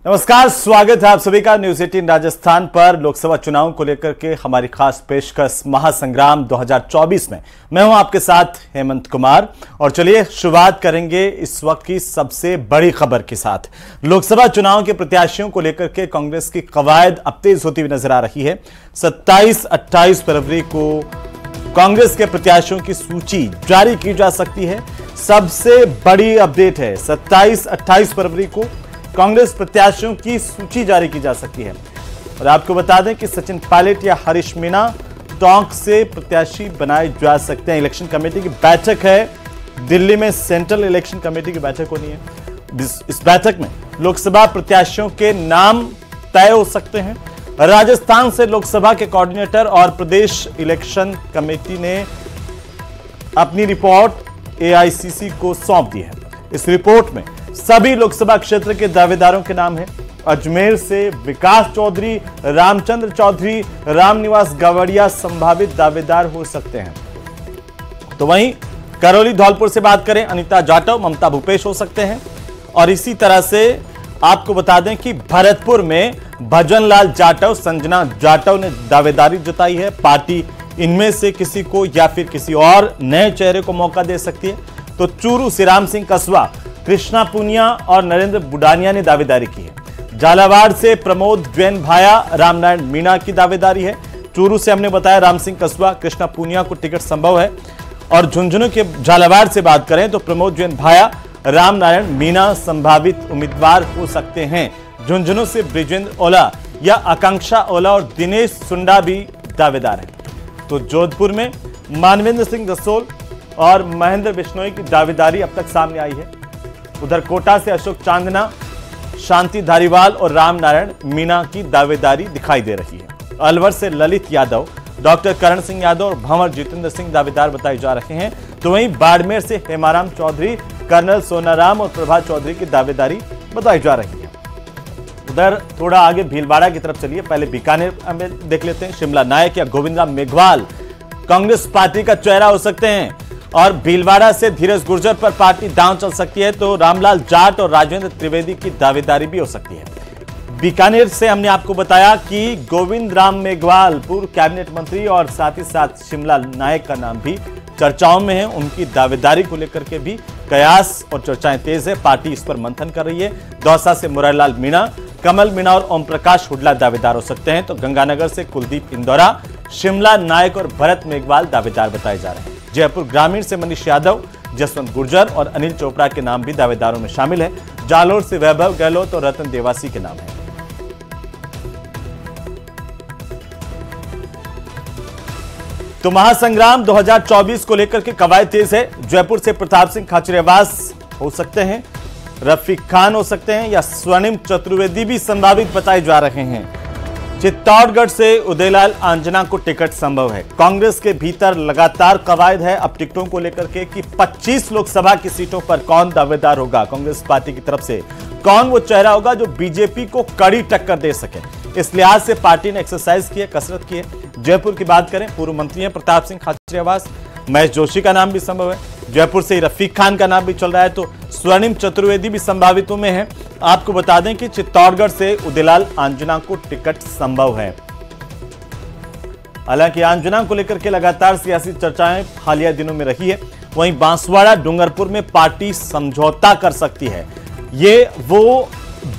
नमस्कार, स्वागत है आप सभी का न्यूज 18 राजस्थान पर। लोकसभा चुनाव को लेकर के हमारी खास पेशकश महासंग्राम 2024 में मैं हूं आपके साथ हेमंत कुमार। और चलिए शुरुआत करेंगे इस वक्त की सबसे बड़ी खबर के साथ। लोकसभा चुनाव के प्रत्याशियों को लेकर के कांग्रेस की कवायद अब तेज होती हुई नजर आ रही है। 27-28 फरवरी को कांग्रेस के प्रत्याशियों की सूची जारी की जा सकती है। सबसे बड़ी अपडेट है, 27-28 फरवरी को कांग्रेस प्रत्याशियों की सूची जारी की जा सकती है। और आपको बता दें कि सचिन पायलट या हरीश मीणा टोंक से प्रत्याशी बनाए जा सकते हैं। इलेक्शन कमेटी की बैठक है दिल्ली में, सेंट्रल इलेक्शन कमेटी की बैठक होनी है। इस बैठक में लोकसभा प्रत्याशियों के नाम तय हो सकते हैं। राजस्थान से लोकसभा के कोऑर्डिनेटर और प्रदेश इलेक्शन कमेटी ने अपनी रिपोर्ट एआईसीसी को सौंप दी है। इस रिपोर्ट में सभी लोकसभा क्षेत्र के दावेदारों के नाम है। अजमेर से विकास चौधरी, रामचंद्र चौधरी, रामनिवास गवड़िया संभावित दावेदार हो सकते हैं। तो वहीं करौली धौलपुर से बात करें, अनीता जाटव, ममता भूपेश हो सकते हैं। और इसी तरह से आपको बता दें कि भरतपुर में भजनलाल जाटव, संजना जाटव ने दावेदारी जताई है। पार्टी इनमें से किसी को या फिर किसी और नए चेहरे को मौका दे सकती है। तो चूरू से राम सिंह कसवा, कृष्णा पुनिया और नरेंद्र बुडानिया ने दावेदारी की है। झालावाड़ से प्रमोद जैन भाया, रामनारायण मीणा की दावेदारी है। चूरू से हमने बताया राम सिंह कसवा, कृष्णा पुनिया को टिकट संभव है। और झुंझुनू के झालावाड़ से बात करें तो प्रमोद जैन भाया, रामनारायण मीणा संभावित उम्मीदवार हो सकते हैं। झुंझुनू से ब्रिजेंद्र ओला या आकांक्षा ओला और दिनेश सुंडा भी दावेदार हैं। तो जोधपुर में मानवेंद्र सिंह रसोल और महेंद्र बिश्नोई की दावेदारी अब तक सामने आई है। उधर कोटा से अशोक चांदना, शांति धारीवाल और रामनारायण मीणा की दावेदारी दिखाई दे रही है। अलवर से ललित यादव, डॉक्टर करण सिंह यादव और भंवर जितेंद्र सिंह दावेदार बताए जा रहे हैं। तो वहीं बाड़मेर से हेमाराम चौधरी, कर्नल सोनाराम और प्रभा चौधरी की दावेदारी बताई जा रही है। उधर थोड़ा आगे भीलवाड़ा की तरफ चलिए, पहले बीकानेर में देख लेते हैं। शिमला नायक या गोविंद राम मेघवाल कांग्रेस पार्टी का चेहरा हो सकते हैं। और भीलवाड़ा से धीरज गुर्जर पर पार्टी दांव चल सकती है। तो रामलाल जाट और राजेंद्र त्रिवेदी की दावेदारी भी हो सकती है। बीकानेर से हमने आपको बताया कि गोविंद राम मेघवाल पूर्व कैबिनेट मंत्री और साथ ही साथ शिमला नायक का नाम भी चर्चाओं में है। उनकी दावेदारी को लेकर के भी कयास और चर्चाएं तेज है। पार्टी इस पर मंथन कर रही है। दौसा से मुरारीलाल मीणा, कमल मीणा और ओम प्रकाश हुडला दावेदार हो सकते हैं। तो गंगानगर से कुलदीप इंदौरा, शिमला नायक और भरत मेघवाल दावेदार बताए जा रहे हैं। जयपुर ग्रामीण से मनीष यादव, जसवंत गुर्जर और अनिल चोपड़ा के नाम भी दावेदारों में शामिल है। जालोर से वैभव गहलोत और रतन देवासी के नाम है। तो महासंग्राम 2024 को लेकर के कवायद तेज है। जयपुर से प्रताप सिंह खाचरियावास हो सकते हैं, रफीक खान हो सकते हैं या स्वर्णिम चतुर्वेदी भी संभावित बताए जा रहे हैं। चित्तौड़गढ़ से उदयलाल आंजना को टिकट संभव है। कांग्रेस के भीतर लगातार कवायद है अब टिकटों को लेकर के कि 25 लोकसभा की सीटों पर कौन दावेदार होगा। कांग्रेस पार्टी की तरफ से कौन वो चेहरा होगा जो बीजेपी को कड़ी टक्कर दे सके। इस लिहाज से पार्टी ने एक्सरसाइज की है, कसरत की है। जयपुर की बात करें, पूर्व मंत्री हैं प्रताप सिंह खाचरियावास, महेश जोशी का नाम भी संभव है। जयपुर से रफीक खान का नाम भी चल रहा है। तो स्वर्णिम चतुर्वेदी भी संभावितों में है। आपको बता दें कि चित्तौड़गढ़ से उदयलाल आंजना को टिकट संभव है। हालांकि आंजना को लेकर के लगातार सियासी चर्चाएं हालिया दिनों में रही है। वहीं बांसवाड़ा डूंगरपुर में पार्टी समझौता कर सकती है। ये वो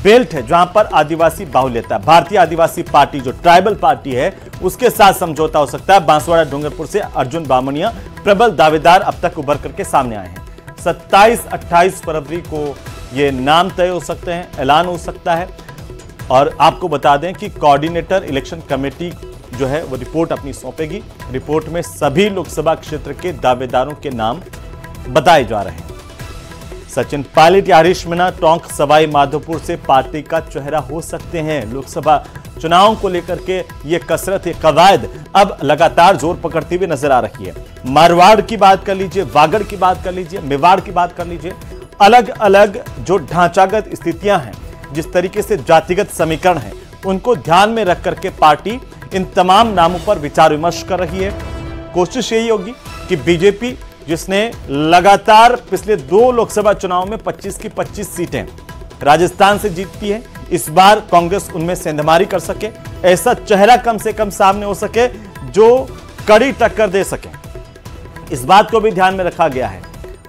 बेल्ट है जहां पर आदिवासी बाहुल्यता, भारतीय आदिवासी पार्टी जो ट्राइबल पार्टी है उसके साथ समझौता हो सकता है। बांसवाड़ा डूंगरपुर से अर्जुन बामनिया प्रबल दावेदार अब तक उभर करके सामने आए हैं। 27-28 फरवरी को ये नाम तय हो सकते हैं, ऐलान हो सकता है। और आपको बता दें कि कोऑर्डिनेटर इलेक्शन कमेटी जो है वो रिपोर्ट अपनी सौंपेगी। रिपोर्ट में सभी लोकसभा क्षेत्र के दावेदारों के नाम बताए जा रहे हैं। सचिन पायलट या हरीश मीणा टोंक सवाई माधोपुर से पार्टी का चेहरा हो सकते हैं। लोकसभा चुनाव को लेकर के ये कसरत, ये कवायद अब लगातार जोर पकड़ती हुई नजर आ रही है। मारवाड़ की बात कर लीजिए, वागड़ की बात कर लीजिए, मेवाड़ की बात कर लीजिए, अलग अलग जो ढांचागत स्थितियां हैं, जिस तरीके से जातिगत समीकरण है, उनको ध्यान में रख करके पार्टी इन तमाम नामों पर विचार विमर्श कर रही है। कोशिश यही होगी कि बीजेपी जिसने लगातार पिछले 2 लोकसभा चुनाव में 25 की 25 सीटें राजस्थान से जीतती है, इस बार कांग्रेस उनमें सेंधमारी कर सके, ऐसा चेहरा कम से कम सामने हो सके जो कड़ी टक्कर दे सके। इस बात को भी ध्यान में रखा गया है।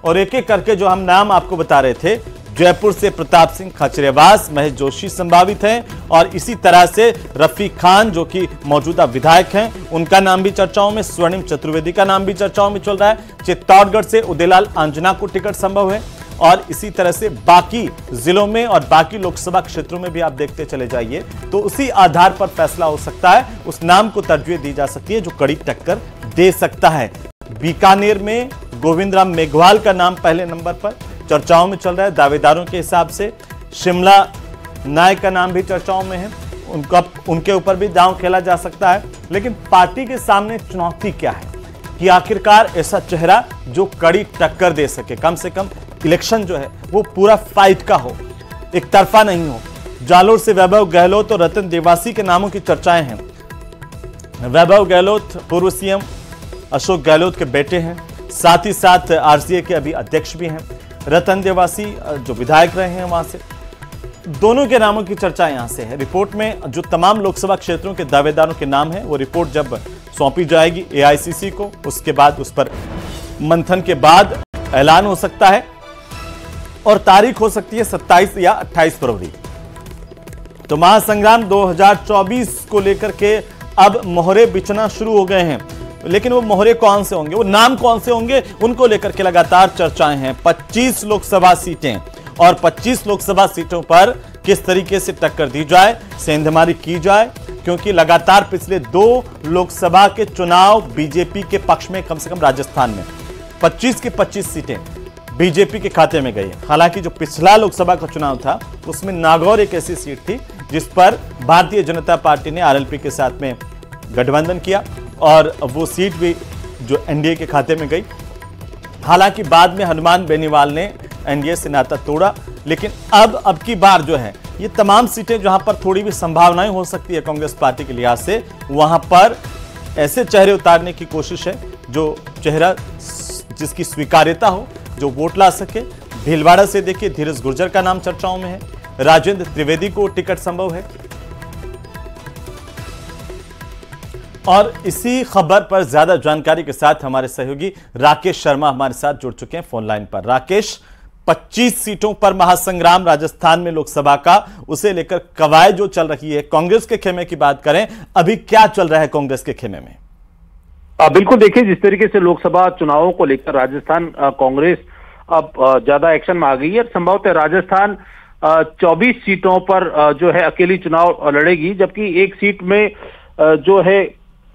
और एक एक करके जो हम नाम आपको बता रहे थे, जयपुर से प्रताप सिंह खाचरियावास, महेश जोशी संभावित हैं, और इसी तरह से रफीक खान जो कि मौजूदा विधायक हैं, उनका नाम भी चर्चाओं में, स्वर्णिम चतुर्वेदी का नाम भी चर्चाओं में चल रहा है। चित्तौड़गढ़ से उदयलाल आंजना को टिकट संभव है, और इसी तरह से बाकी जिलों में और बाकी लोकसभा क्षेत्रों में भी आप देखते चले जाइए, तो उसी आधार पर फैसला हो सकता है, उस नाम को तरजीह दी जा सकती है जो कड़ी टक्कर दे सकता है। बीकानेर में गोविंद राम मेघवाल का नाम पहले नंबर पर चर्चाओं में चल रहा है दावेदारों के हिसाब से। शिमला नायक का नाम भी चर्चाओं में है, उनके ऊपर भी दांव खेला जा सकता है। लेकिन पार्टी के सामने चुनौती क्या है कि आखिरकार ऐसा चेहरा जो कड़ी टक्कर दे सके, कम से कम इलेक्शन जो है वो पूरा फाइट का हो, एक तरफा नहीं हो। जालोर से वैभव गहलोत और रतन देवासी के नामों की चर्चाएं हैं। वैभव गहलोत पूर्व सीएम अशोक गहलोत के बेटे हैं, साथ ही साथ आरसीए के अभी अध्यक्ष भी हैं। रतन देवासी जो विधायक रहे हैं वहां से, दोनों के नामों की चर्चा यहां से है। रिपोर्ट में जो तमाम लोकसभा क्षेत्रों के दावेदारों के नाम हैं, वो रिपोर्ट जब सौंपी जाएगी एआईसीसी को, उसके बाद उस पर मंथन के बाद ऐलान हो सकता है, और तारीख हो सकती है 27 या 28 फरवरी। तो महासंग्राम 2024 को लेकर के अब मोहरे बिछना शुरू हो गए हैं, लेकिन वो मोहरे कौन से होंगे, वो नाम कौन से होंगे, उनको लेकर के लगातार चर्चाएं हैं। 25 लोकसभा सीटें, और 25 लोकसभा सीटों पर किस तरीके से टक्कर दी जाए, सेंधमारी की जाए, क्योंकि लगातार पिछले 2 लोकसभा के चुनाव बीजेपी के पक्ष में, कम से कम राजस्थान में 25 की 25 सीटें बीजेपी के खाते में गई। हालांकि जो पिछला लोकसभा का चुनाव था उसमें नागौर एक ऐसी सीट थी जिस पर भारतीय जनता पार्टी ने आरएलपी के साथ में गठबंधन किया, और वो सीट भी जो एनडीए के खाते में गई। हालांकि बाद में हनुमान बेनीवाल ने एनडीए से नाता तोड़ा, लेकिन अब की बार जो है ये तमाम सीटें जहां पर थोड़ी भी संभावनाएं हो सकती है कांग्रेस पार्टी के लिहाज से, वहां पर ऐसे चेहरे उतारने की कोशिश है जो चेहरा जिसकी स्वीकार्यता हो, जो वोट ला सके। भीलवाड़ा से देखिए धीरज गुर्जर का नाम चर्चाओं में है, राजेंद्र त्रिवेदी को टिकट संभव है। और इसी खबर पर ज्यादा जानकारी के साथ हमारे सहयोगी राकेश शर्मा हमारे साथ जुड़ चुके हैं फोन लाइन पर। राकेश, 25 सीटों पर महासंग्राम राजस्थान में लोकसभा का, उसे लेकर कवायद जो चल रही है, कांग्रेस के खेमे की बात करें, अभी क्या चल रहा है कांग्रेस के खेमे में? बिल्कुल, देखिए जिस तरीके से लोकसभा चुनावों को लेकर राजस्थान कांग्रेस अब ज्यादा एक्शन में आ गई है। संभवतः राजस्थान 24 सीटों पर जो है अकेली चुनाव लड़ेगी, जबकि एक सीट में जो है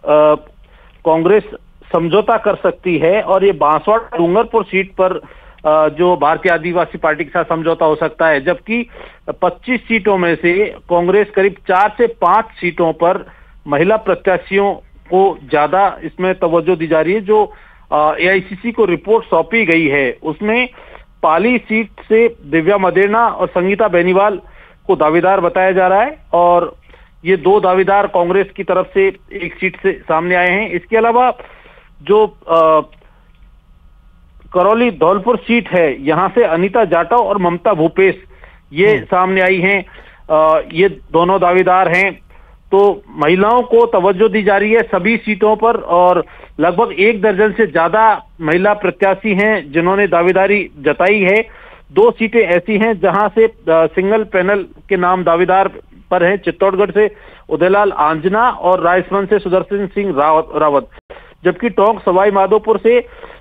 कांग्रेस समझौता कर सकती है, और ये बांसवाड़ा डूंगरपुर सीट पर जो भारतीय आदिवासी पार्टी के साथ समझौता हो सकता है। जबकि 25 सीटों में से कांग्रेस करीब 4 से 5 सीटों पर महिला प्रत्याशियों को ज्यादा इसमें तवज्जो दी जा रही है। जो एआईसीसी को रिपोर्ट सौंपी गई है उसमें पाली सीट से दिव्या मदेरणा और संगीता बेनीवाल को दावेदार बताया जा रहा है, और ये 2 दावेदार कांग्रेस की तरफ से एक सीट से सामने आए हैं। इसके अलावा जो करौली धौलपुर सीट है, यहां से अनीता जाटव और ममता भूपेश ये सामने आई हैं, ये दोनों दावेदार हैं। तो महिलाओं को तवज्जो दी जा रही है सभी सीटों पर, और लगभग 1 दर्जन से ज्यादा महिला प्रत्याशी हैं जिन्होंने दावेदारी जताई है। 2 सीटें ऐसी हैं जहां से सिंगल पैनल के नाम दावेदार पर हैं, चित्तौड़गढ़ से उदयलाल आंजना और रायसमंद से सुदर्शन सिंह रावत, जबकि टोंक सवाई माधोपुर से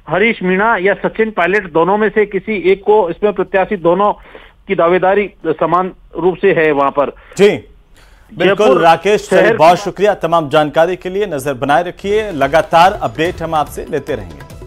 हरीश मीणा या सचिन पायलट दोनों में से किसी एक को इसमें प्रत्याशी, दोनों की दावेदारी समान रूप से है वहां पर। जी बिल्कुल राकेश, बहुत शुक्रिया तमाम जानकारी के लिए। नजर बनाए रखिए, लगातार अपडेट हम आपसे लेते रहेंगे।